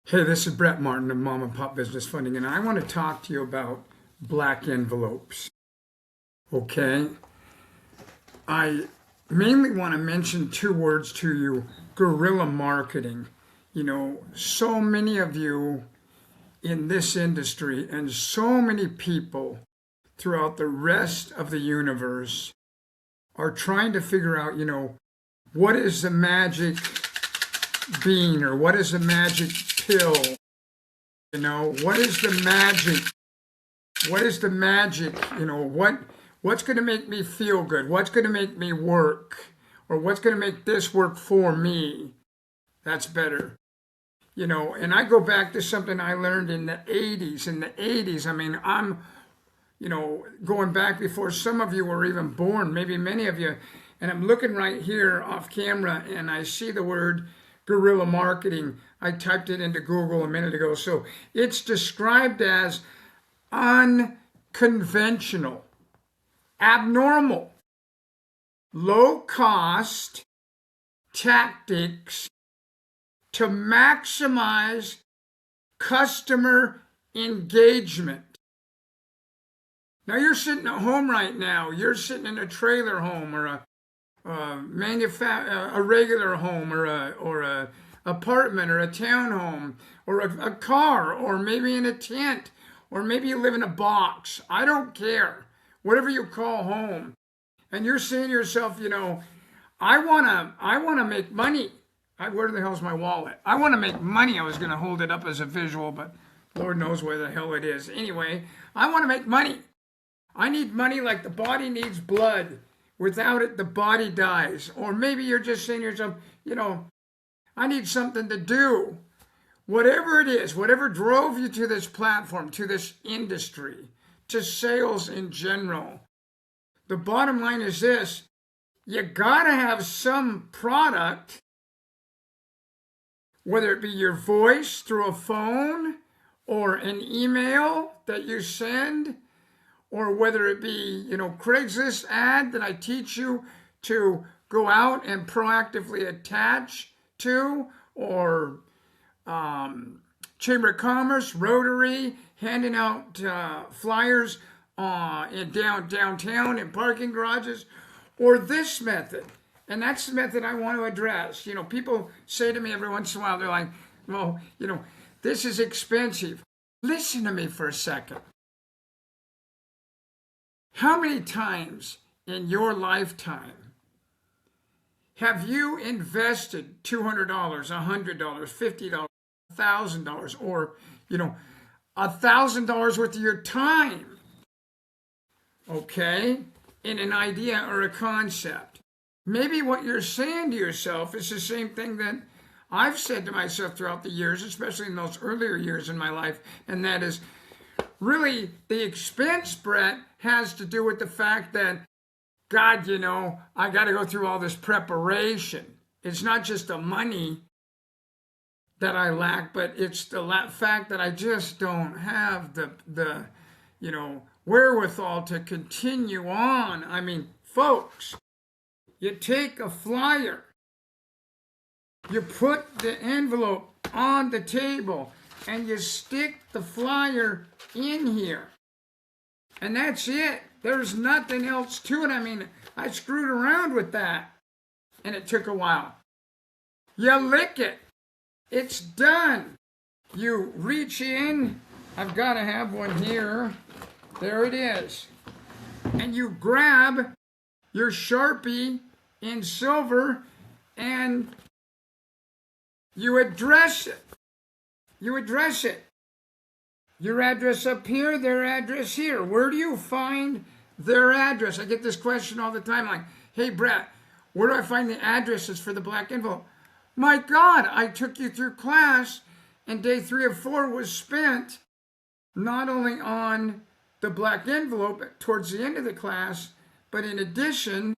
Hey, this is Brett Martin of Mom and Pop Business Funding, and I want to talk to you about black envelopes. Okay? I mainly want to mention two words to you: guerrilla marketing. So many of you in this industry and so many people throughout the rest of the universe are trying to figure out, what is the magic bean or what is the magic pill? What is the magic? What is the magic? What's going to make me feel good? What's going to make me work? Or what's going to make this work for me? That's better. And I go back to something I learned in the 80s. In the 80s, I'm going back before some of you were even born, maybe many of you. And I'm looking right here off camera and I see the word guerrilla marketing. I typed it into Google a minute ago. So it's described as unconventional, abnormal, low cost tactics to maximize customer engagement. Now you're sitting at home right now. You're sitting in a trailer home or a regular home or a apartment or a townhome or a car or maybe in a tent or maybe you live in a box. I don't care. Whatever you call home. And you're saying to yourself, I wanna make money. Where the hell's my wallet? I want to make money. I was going to hold it up as a visual, but Lord knows where the hell it is. Anyway, I want to make money. I need money like the body needs blood. Without it, the body dies. Or maybe you're just saying to yourself, I need something to do. Whatever it is, whatever drove you to this platform, to this industry, to sales in general, the bottom line is this: you gotta have some product, whether it be your voice through a phone or an email that you send, or whether it be, Craigslist ad that I teach you to go out and proactively attach to, or Chamber of Commerce, Rotary, handing out flyers in downtown in parking garages, or this method. And that's the method I want to address. People say to me every once in a while, they're like, well, this is expensive. Listen to me for a second. How many times in your lifetime have you invested $200, $100, $50, $1,000, or, $1,000 worth of your time, okay, in an idea or a concept? Maybe what you're saying to yourself is the same thing that I've said to myself throughout the years, especially in those earlier years in my life, and that is, really, the expense, Brett, has to do with the fact that, God, I got to go through all this preparation. It's not just the money that I lack, but it's the fact that I just don't have the wherewithal to continue on. Folks, you take a flyer, you put the envelope on the table, and you stick the flyer in here. And that's it. There's nothing else to it. I screwed around with that, and it took a while. You lick it. It's done. You reach in. I've got to have one here. There it is. And you grab your Sharpie in silver, and you address it. You address it. Your address up here, their address here. Where do you find their address? I get this question all the time, like, hey, Brett, where do I find the addresses for the black envelope? My God, I took you through class, and day 3 of 4 was spent not only on the black envelope towards the end of the class, but in addition,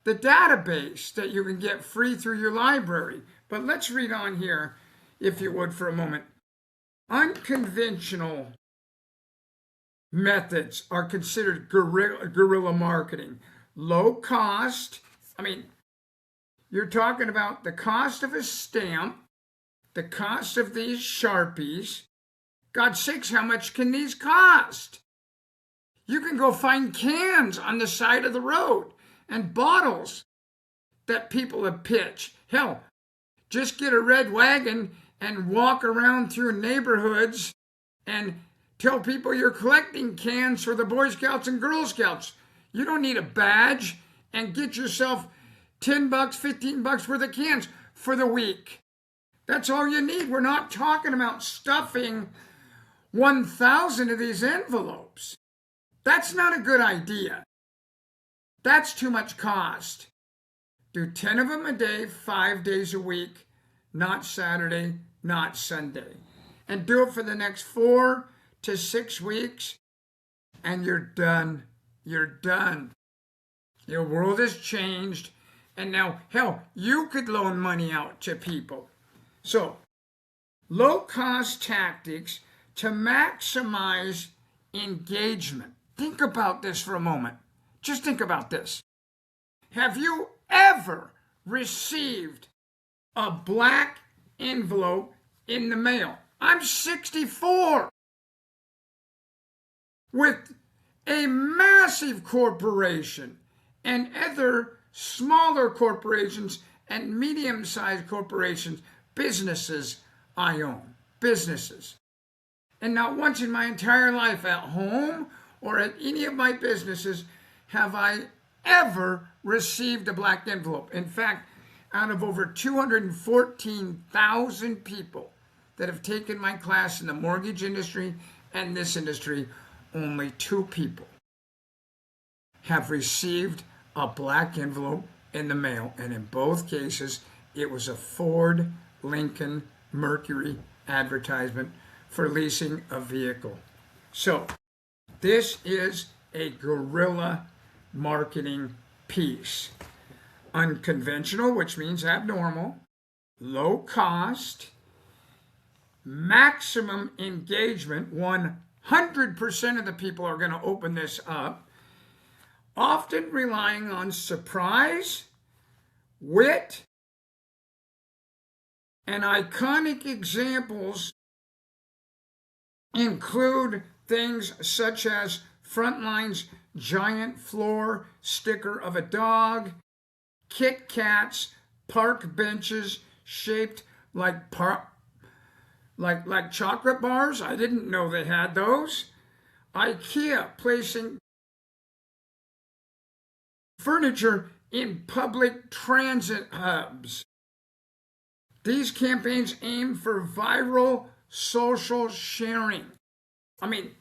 the database that you can get free through your library. But let's read on here, if you would, for a moment. Unconventional methods are considered guerrilla marketing. Low cost. You're talking about the cost of a stamp, the cost of these Sharpies. God's sakes, how much can these cost? You can go find cans on the side of the road and bottles that people have pitched. Hell, just get a red wagon and walk around through neighborhoods and tell people you're collecting cans for the Boy Scouts and Girl Scouts. You don't need a badge, and get yourself $10, $15 worth of cans for the week. That's all you need. We're not talking about stuffing 1,000 of these envelopes. That's not a good idea. That's too much cost. Do 10 of them a day, 5 days a week, not Saturday, not Sunday. And do it for the next 4 to 6 weeks, and you're done. You're done. Your world has changed, and now, hell, you could loan money out to people. So, low-cost tactics to maximize engagement. Think about this for a moment. Just think about this. Have you ever received a black envelope in the mail? I'm 64. With a massive corporation and other smaller corporations and medium-sized corporations, businesses I own, businesses. And not once in my entire life at home or at any of my businesses have I ever received a black envelope. In fact, out of over 214,000 people that have taken my class in the mortgage industry and this industry, only 2 people have received a black envelope in the mail. And in both cases, it was a Ford Lincoln Mercury advertisement for leasing a vehicle. So this is a guerrilla marketing piece. Unconventional, which means abnormal, low cost, maximum engagement, 100% of the people are going to open this up, often relying on surprise, wit, and iconic examples include things such as Frontline's giant floor sticker of a dog, Kit Kats park benches shaped like chocolate bars. I didn't know they had those. IKEA placing furniture in public transit hubs. These campaigns aim for viral social sharing. I mean,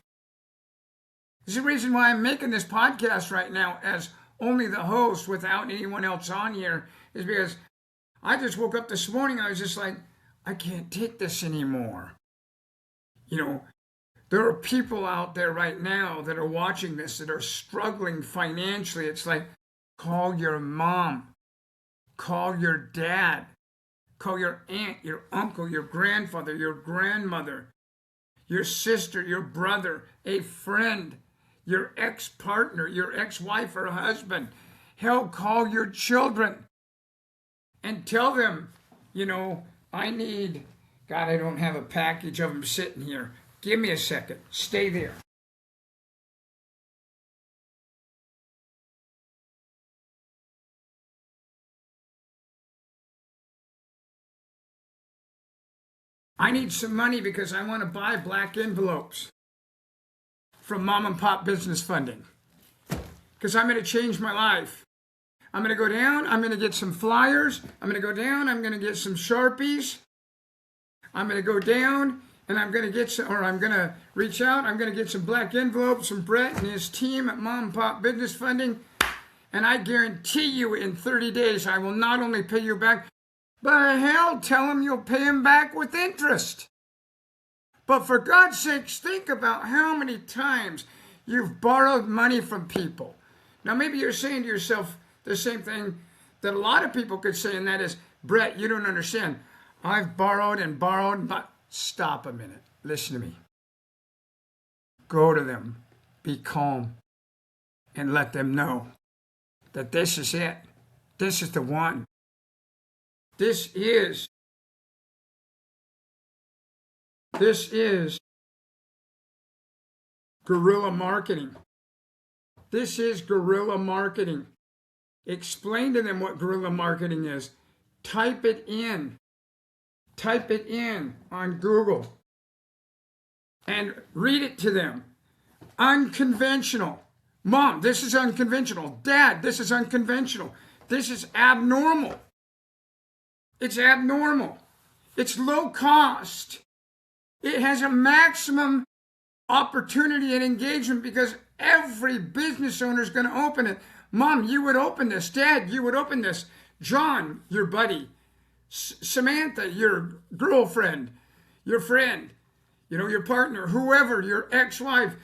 there's a reason why I'm making this podcast right now as only the host without anyone else on here, is because I just woke up this morning. I was just like, I can't take this anymore. You know, there are people out there right now that are watching this that are struggling financially. It's like, call your mom, call your dad, call your aunt, your uncle, your grandfather, your grandmother, your sister, your brother, a friend, your ex-partner, your ex-wife or husband. Hell, call your children and tell them, you know, I don't have a package of them sitting here. Give me a second. Stay there. I need some money because I want to buy black envelopes from mom and pop business funding, because I'm going to change my life. I'm going to go down. I'm going to get some flyers. I'm going to go down. I'm going to get some Sharpies. I'm going to go down and I'm going to get some, or I'm going to reach out. I'm going to get some black envelopes from Brett and his team at Mom and Pop Business Funding. And I guarantee you in 30 days, I will not only pay you back, but hell, tell them you'll pay them back with interest. But for God's sakes, think about how many times you've borrowed money from people. Now, maybe you're saying to yourself the same thing that a lot of people could say, and that is, Brett, you don't understand. I've borrowed and borrowed, but stop a minute. Listen to me. Go to them. Be calm. And let them know that this is it. This is the one. This is This is guerrilla marketing. This is guerrilla marketing. Explain to them what guerrilla marketing is. Type it in. Type it in on Google and read it to them. Unconventional. Mom, this is unconventional. Dad, this is unconventional. This is abnormal. It's abnormal. It's low cost. It has a maximum opportunity and engagement because every business owner is going to open it. Mom, you would open this. Dad, you would open this. John, your buddy. Samantha, your girlfriend, your friend, your partner, whoever, your ex-wife.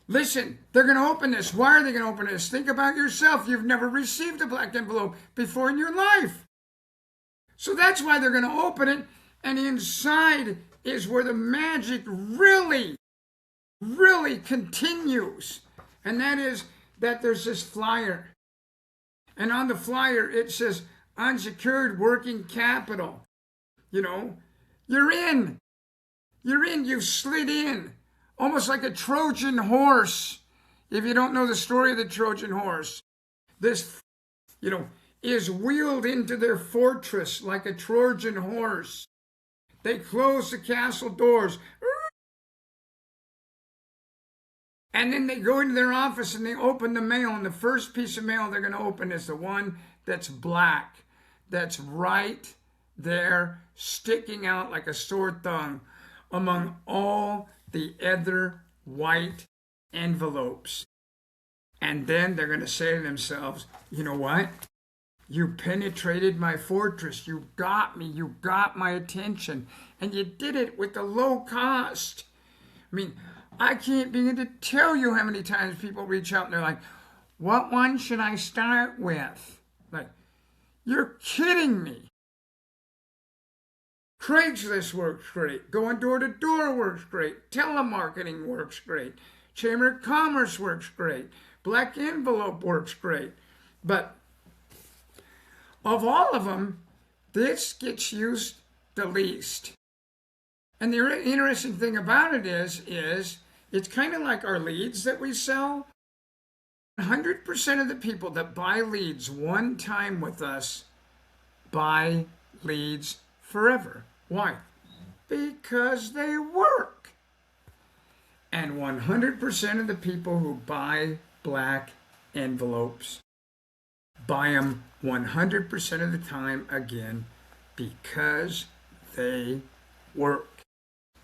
Listen, they're going to open this. Why are they going to open this? Think about yourself. You've never received a black envelope before in your life. So that's why they're going to open it. And inside is where the magic really, really continues. And that is that there's this flyer. And on the flyer, it says unsecured working capital. You're in. You're in. You've slid in. Almost like a Trojan horse. If you don't know the story of the Trojan horse, this, is wheeled into their fortress like a Trojan horse. They close the castle doors. And then they go into their office and they open the mail. And the first piece of mail they're going to open is the one that's black. That's right there, sticking out like a sore thumb among all the other white envelopes. And then they're going to say to themselves, you know what? You penetrated my fortress. You got me. You got my attention. And you did it with the low cost. I can't begin to tell you how many times people reach out and they're like, what one should I start with? Like, you're kidding me. Craigslist works great. Going door to door works great. Telemarketing works great. Chamber of Commerce works great. Black envelope works great. But of all of them, this gets used the least. And the interesting thing about it is it's kind of like our leads that we sell. 100% of the people that buy leads one time with us buy leads forever. Why? Because they work. And 100% of the people who buy black envelopes buy them 100% of the time again because they work.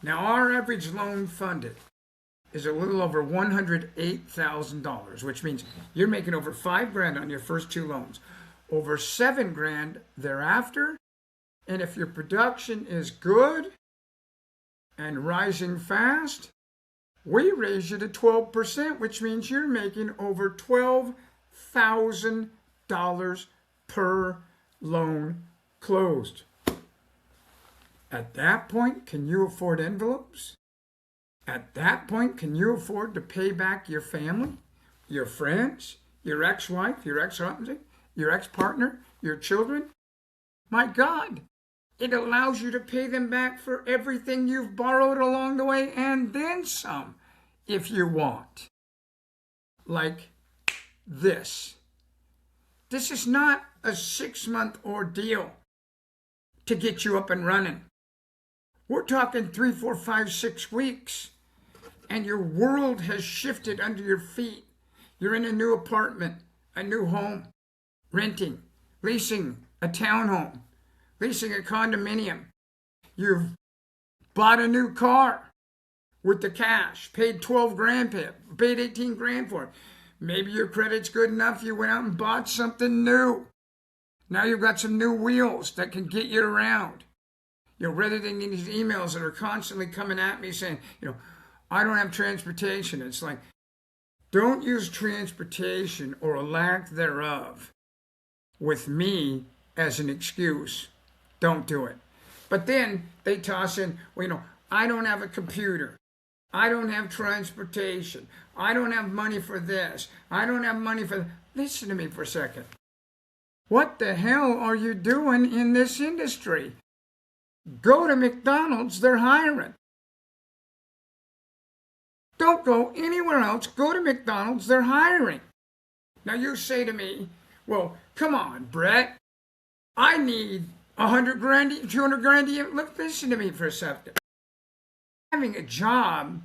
Now, our average loan funded is a little over $108,000, which means you're making over $5,000 on your first two loans, over $7,000 thereafter. And if your production is good and rising fast, we raise you to 12%, which means you're making over $12,000 per loan closed. At that point, can you afford envelopes? At that point, can you afford to pay back your family, your friends, your ex-wife, your ex-husband, your ex-partner, your children? My God, it allows you to pay them back for everything you've borrowed along the way and then some, if you want. Like this. This is not a 6-month ordeal to get you up and running. We're talking 3, 4, 5, 6 weeks, and your world has shifted under your feet. You're in a new apartment, a new home, renting, leasing a townhome, leasing a condominium. You've bought a new car with the cash, paid $12,000, paid $18,000 for it. Maybe your credit's good enough, you went out and bought something new. Now you've got some new wheels that can get you around. Rather than these emails that are constantly coming at me saying, I don't have transportation. It's like, don't use transportation or a lack thereof with me as an excuse. Don't do it. But then they toss in, I don't have a computer. I don't have transportation. I don't have money for this. I don't have money for that. Listen to me for a second. What the hell are you doing in this industry? Go to McDonald's, they're hiring. Don't go anywhere else. Go to McDonald's. They're hiring. Now you say to me, well, come on, Brett. I need 100 grand, 200 grand a year. Look, listen to me for a second. Having a job,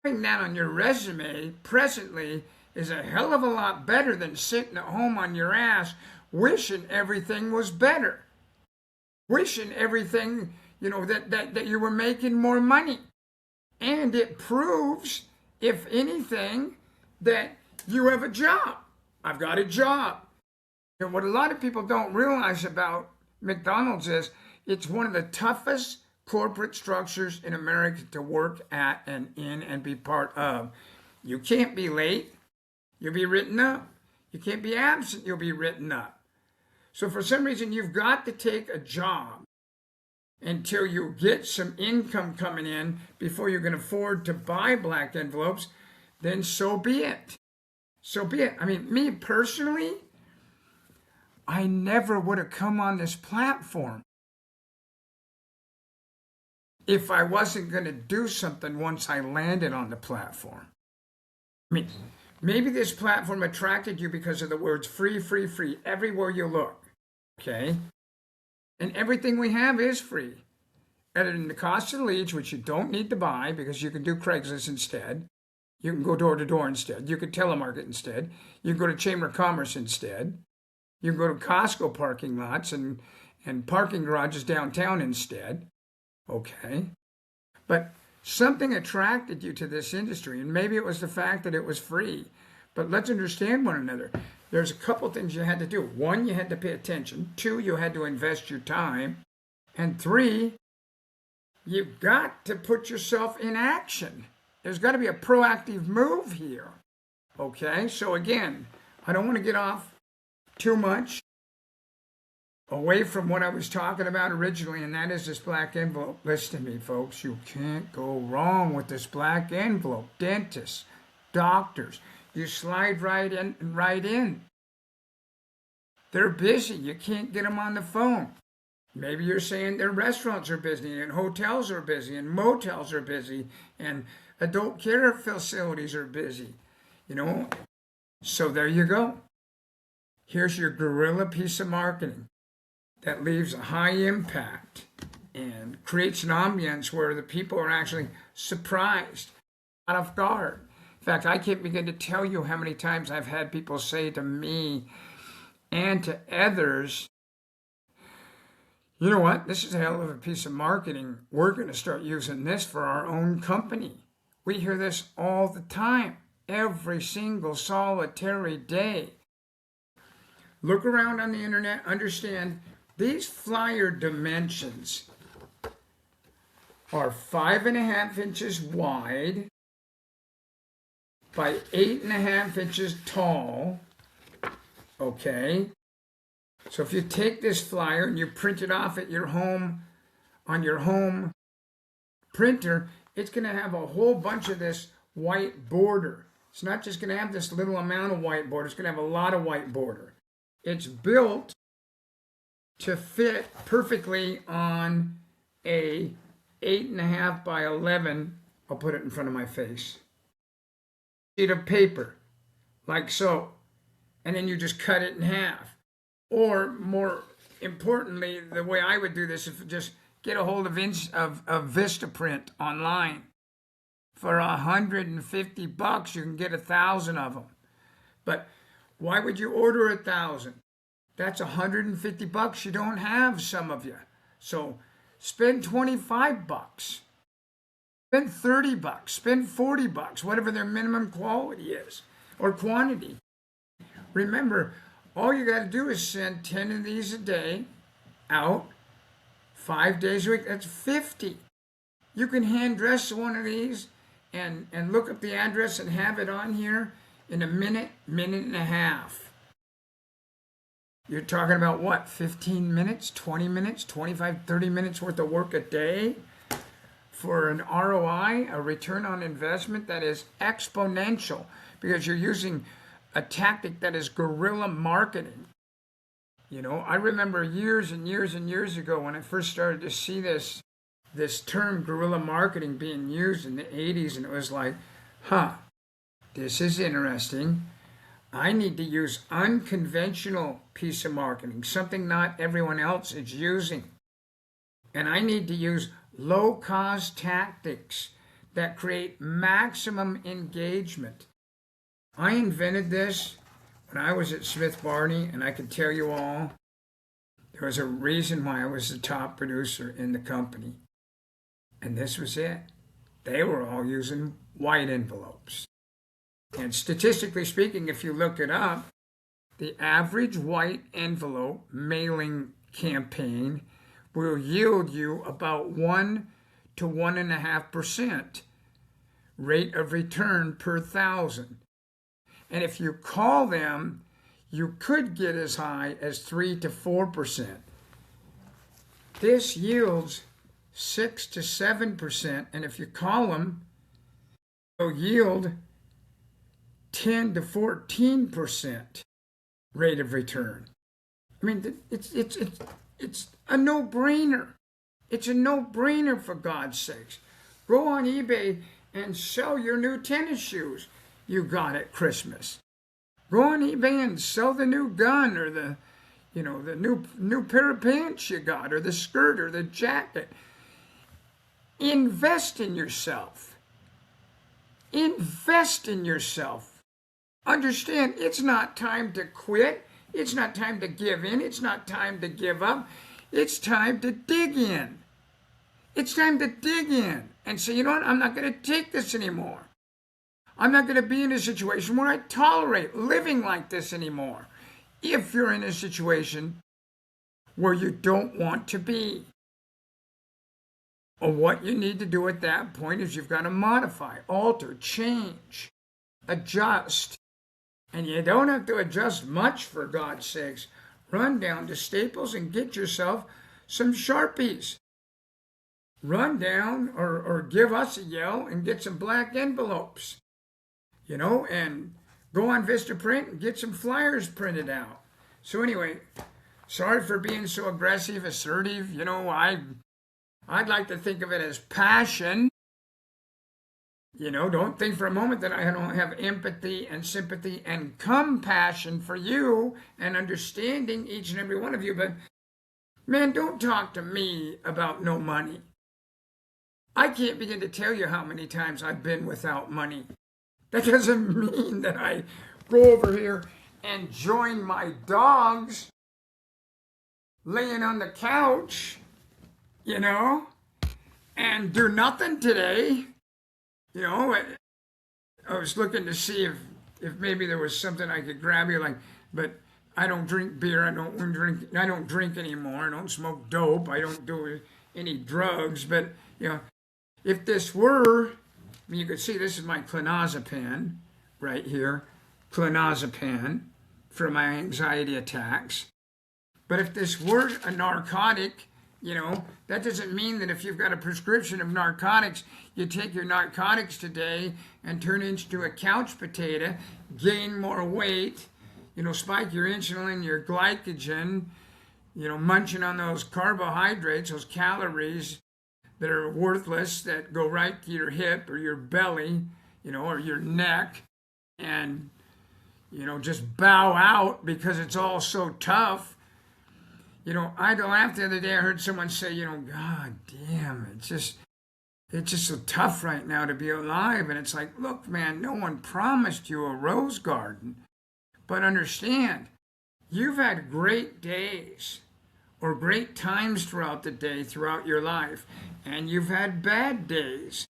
having that on your resume presently is a hell of a lot better than sitting at home on your ass wishing everything was better. Wishing everything, that you were making more money. And it proves, if anything, that you have a job. I've got a job. And what a lot of people don't realize about McDonald's is it's one of the toughest corporate structures in America to work at and in and be part of. You can't be late. You'll be written up. You can't be absent. You'll be written up. So for some reason, you've got to take a job until you get some income coming in before you can afford to buy black envelopes. Then so be it. So be it. I mean, me personally, I never would have come on this platform if I wasn't going to do something once I landed on the platform. I mean, maybe this platform attracted you because of the words free, free, free, everywhere you look, okay? And everything we have is free, other than the cost of the leads, which you don't need to buy because you can do Craigslist instead. You can go door to door instead. You can telemarket instead. You can go to Chamber of Commerce instead. You can go to Costco parking lots and parking garages downtown instead. Okay. But something attracted you to this industry, and maybe it was the fact that it was free. But let's understand one another. There's a couple things you had to do. One, you had to pay attention. Two, you had to invest your time. And three, you've got to put yourself in action. There's got to be a proactive move here. Okay? So again, I don't want to get off too much away from what I was talking about originally, and that is this black envelope. Listen to me, folks. You can't go wrong with this black envelope. Dentists, doctors, you slide right in. They're busy. You can't get them on the phone. Maybe you're saying their restaurants are busy, and hotels are busy, and motels are busy, and adult care facilities are busy. So there you go. Here's your guerrilla piece of marketing that leaves a high impact and creates an ambience where the people are actually surprised, out of guard. In fact, I can't begin to tell you how many times I've had people say to me and to others, you know what, this is a hell of a piece of marketing. We're going to start using this for our own company. We hear this all the time, every single solitary day. Look around on the internet, understand these flyer dimensions are 5.5 inches wide by 8.5 inches tall. Okay? So if you take this flyer and you print it off at your home, on your home printer, it's going to have a whole bunch of this white border. It's not just going to have this little amount of white border, it's going to have a lot of white border. It's built to fit perfectly on a 8.5 by 11, I'll put it in front of my face, sheet of paper, like so. And then you just cut it in half. Or more importantly, the way I would do this is just get a hold of Vistaprint online. For $150, you can get 1,000 of them. But why would you order 1,000? That's $150 you don't have, some of you. So spend $25. Spend $30. Spend $40, whatever their minimum quality is or quantity. Remember, all you got to do is send 10 of these a day out 5 days a week. That's 50. You can hand dress one of these and look up the address and have it on here in a minute, minute and a half. You're talking about what, 15 minutes, 20 minutes, 25, 30 minutes worth of work a day for an ROI, a return on investment that is exponential because you're using a tactic that is guerrilla marketing. I remember years and years and years ago when I first started to see this this term guerrilla marketing being used in the 80s, and it was like, this is interesting. I need to use unconventional piece of marketing, something not everyone else is using. And I need to use low-cost tactics that create maximum engagement. I invented this when I was at Smith Barney, and I can tell you all, there was a reason why I was the top producer in the company. And this was it. They were all using white envelopes. And statistically speaking, if you look it up, the average white envelope mailing campaign will yield you about 1 to 1.5% rate of return per 1,000. And if you call them, you could get as high as 3 to 4%. This yields 6 to 7%, and if you call them, it'll yield 10 to 14% rate of return. I mean, it's a no-brainer. It's a no-brainer, for God's sakes. Go on eBay and sell your new tennis shoes you got at Christmas. Go on eBay and sell the new gun, or the new pair of pants you got, or the skirt, or the jacket. Invest in yourself. Invest in yourself. Understand, it's not time to quit. It's not time to give in. It's not time to give up. It's time to dig in. It's time to dig in and say, you know what, I'm not going to take this anymore. I'm not going to be in a situation where I tolerate living like this anymore. If you're in a situation where you don't want to be. Or what you need to do at that point is you've got to modify, alter, change, adjust. And you don't have to adjust much, for God's sakes. Run down to Staples and get yourself some Sharpies. Run down or give us a yell and get some black envelopes. And go on Vistaprint and get some flyers printed out. So anyway, sorry for being so aggressive, assertive. I'd like to think of it as passion. Don't think for a moment that I don't have empathy and sympathy and compassion for you and understanding each and every one of you. But, man, don't talk to me about no money. I can't begin to tell you how many times I've been without money. That doesn't mean that I go over here and join my dogs laying on the couch, and do nothing today. I was looking to see if maybe there was something I could grab you, but I don't drink beer. I don't drink anymore. I don't smoke dope. I don't do any drugs. But if this were, you could see this is my clonazepam right here, clonazepam for my anxiety attacks. But if this were a narcotic, that doesn't mean that if you've got a prescription of narcotics, you take your narcotics today and turn into a couch potato, gain more weight, spike your insulin, your glycogen, munching on those carbohydrates, those calories that are worthless, that go right to your hip or your belly, or your neck, and, just bow out because it's all so tough. I laughed the other day. I heard someone say, God damn, it's just so tough right now to be alive. And it's like, look, man, no one promised you a rose garden. But understand, you've had great days or great times throughout the day, throughout your life. And you've had bad days.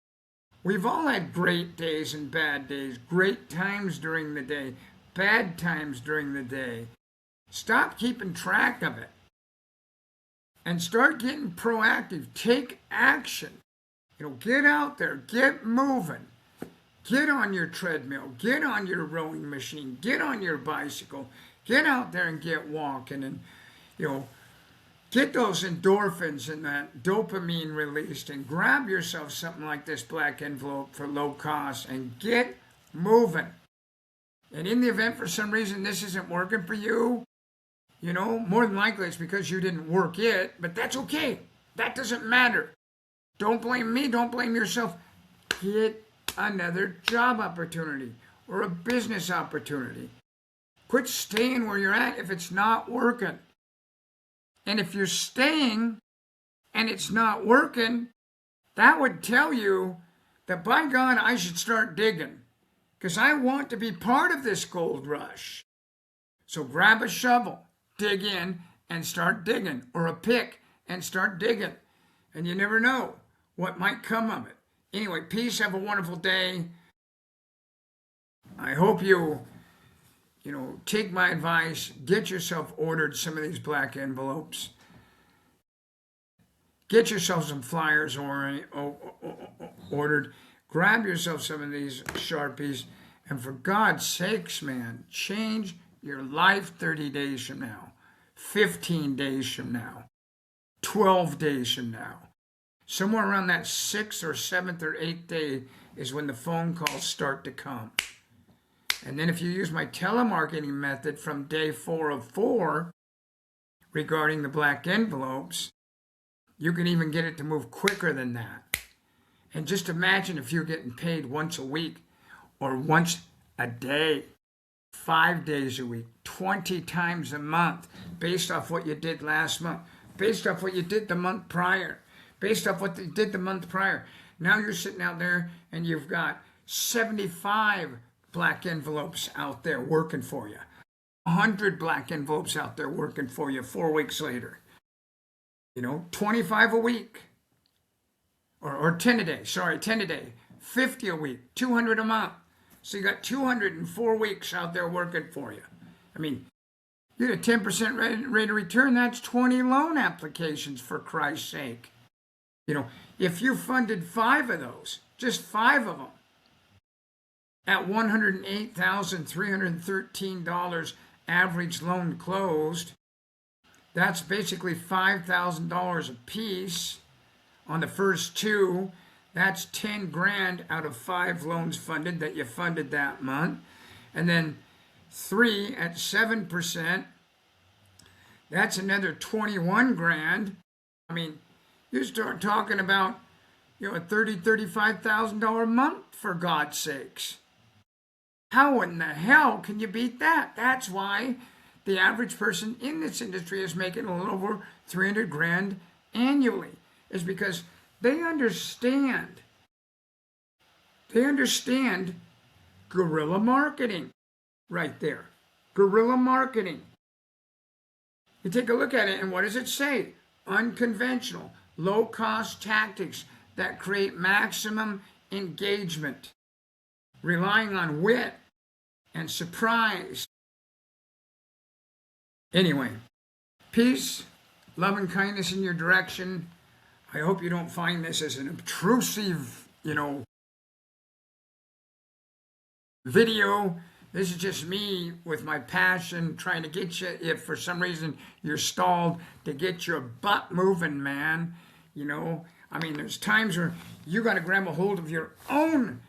We've all had great days and bad days, great times during the day, bad times during the day. Stop keeping track of it. And start getting proactive. Take action. Get out there. Get moving. Get on your treadmill. Get on your rowing machine. Get on your bicycle. Get out there and get walking. And, get those endorphins and that dopamine released. And grab yourself something like this black envelope for low cost. And get moving. And in the event for some reason this isn't working for you, more than likely it's because you didn't work it, but that's okay. That doesn't matter. Don't blame me. Don't blame yourself. Get another job opportunity or a business opportunity. Quit staying where you're at if it's not working. And if you're staying and it's not working, that would tell you that, by God, I should start digging because I want to be part of this gold rush. So grab a shovel, dig in, and start digging, or a pick and start digging. And you never know what might come of it. Anyway, peace. Have a wonderful day. I hope you take my advice. Get yourself ordered some of these black envelopes. Get yourself some flyers ordered. Grab yourself some of these Sharpies. And for God's sakes, man, change your life 30 days from now, 15 days from now, 12 days from now. Somewhere around that 6th or 7th or 8th day is when the phone calls start to come. And then if you use my telemarketing method from day 4 of 4 regarding the black envelopes, you can even get it to move quicker than that. And just imagine if you're getting paid once a week or once a day, 5 days a week, 20 times a month, based off what you did last month, based off what you did the month prior, based off what you did the month prior. Now you're sitting out there and you've got 75 black envelopes out there working for you. 100 black envelopes out there working for you 4 weeks later. 25 a week. Or 10 a day. Sorry, 10 a day. 50 a week. 200 a month. So you got 204 weeks out there working for you. I mean, you get a 10% rate of return. That's 20 loan applications, for Christ's sake. If you funded 5 of those, just 5 of them, at $108,313 average loan closed, that's basically $5,000 a piece. On the first 2, that's 10 grand out of 5 loans funded that you funded that month. And then 3 at 7%, that's another 21 grand. I mean, you start talking about, a $35,000 month, for God's sakes. How in the hell can you beat that? That's why the average person in this industry is making a little over 300 grand annually, is because they understand guerrilla marketing right there. Guerrilla marketing. You take a look at it, and what does it say? Unconventional, low-cost tactics that create maximum engagement, relying on wit and surprise. Anyway, peace, love, and kindness in your direction. I hope you don't find this as an obtrusive, video. This is just me with my passion trying to get you, if for some reason you're stalled, to get your butt moving, man. There's times where you got to grab a hold of your own,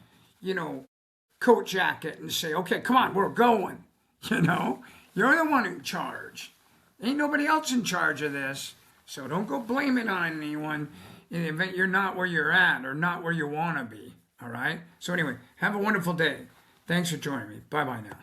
coat jacket and say, okay, come on, we're going. You're the one in charge. Ain't nobody else in charge of this. So don't go blame it on anyone in the event you're not where you're at or not where you want to be. All right? So anyway, have a wonderful day. Thanks for joining me. Bye-bye now.